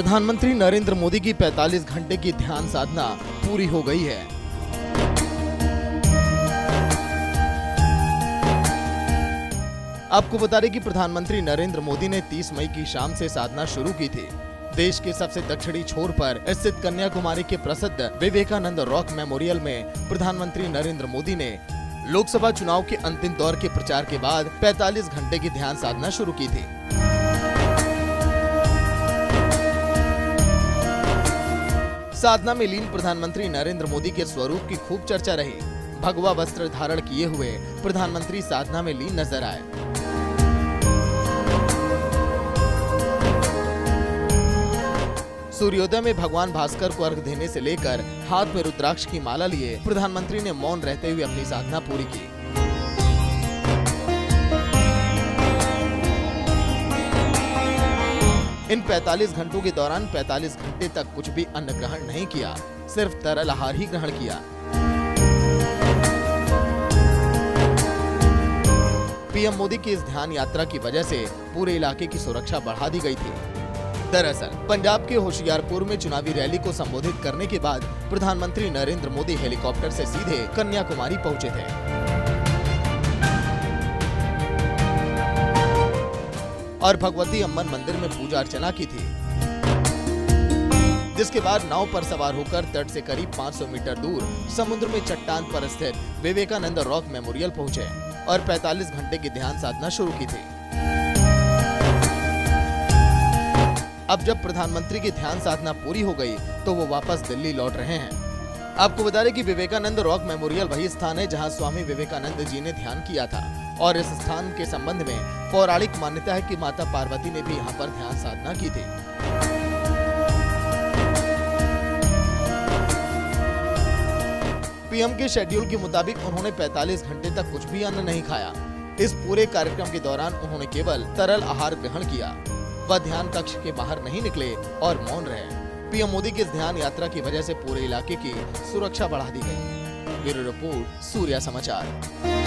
प्रधानमंत्री नरेंद्र मोदी की 45 घंटे की ध्यान साधना पूरी हो गई है। आपको बता दें कि प्रधानमंत्री नरेंद्र मोदी ने 30 मई की शाम से साधना शुरू की थी। देश के सबसे दक्षिणी छोर पर स्थित कन्याकुमारी के प्रसिद्ध विवेकानंद रॉक मेमोरियल में प्रधानमंत्री नरेंद्र मोदी ने लोकसभा चुनाव के अंतिम दौर के प्रचार के बाद 45 घंटे की ध्यान साधना शुरू की थी। साधना में लीन प्रधानमंत्री नरेंद्र मोदी के स्वरूप की खूब चर्चा रही। भगवा वस्त्र धारण किए हुए प्रधानमंत्री साधना में लीन नजर आए। सूर्योदय में भगवान भास्कर को अर्घ्य देने से लेकर हाथ में रुद्राक्ष की माला लिए प्रधानमंत्री ने मौन रहते हुए अपनी साधना पूरी की। इन 45 घंटों के दौरान 45 घंटे तक कुछ भी अन्न ग्रहण नहीं किया, सिर्फ तरल आहार ही ग्रहण किया। पीएम मोदी की इस ध्यान यात्रा की वजह से पूरे इलाके की सुरक्षा बढ़ा दी गई थी। दरअसल पंजाब के होशियारपुर में चुनावी रैली को संबोधित करने के बाद प्रधानमंत्री नरेंद्र मोदी हेलीकॉप्टर से सीधे कन्याकुमारी पहुंचे थे और भगवती अम्मन मंदिर में पूजा अर्चना की थी, जिसके बाद नाव पर सवार होकर तट से करीब 500 मीटर दूर समुद्र में चट्टान पर स्थित विवेकानंद रॉक मेमोरियल पहुंचे और 45 घंटे की ध्यान साधना शुरू की थी। अब जब प्रधानमंत्री की ध्यान साधना पूरी हो गई तो वो वापस दिल्ली लौट रहे हैं। आपको बता दें कि विवेकानंद रॉक मेमोरियल वही स्थान है जहां स्वामी विवेकानंद जी ने ध्यान किया था और इस स्थान के संबंध में पौराणिक मान्यता है कि माता पार्वती ने भी यहाँ पर ध्यान साधना की थी। पीएम के शेड्यूल के मुताबिक उन्होंने 45 घंटे तक कुछ भी अन्न नहीं खाया। इस पूरे कार्यक्रम के दौरान उन्होंने केवल तरल आहार ग्रहण किया। वह ध्यान कक्ष के बाहर नहीं निकले और मौन रहे। पीएम मोदी की इस ध्यान यात्रा की वजह से पूरे इलाके की सुरक्षा बढ़ा दी गई। ब्यूरो रिपोर्ट, सूर्या समाचार।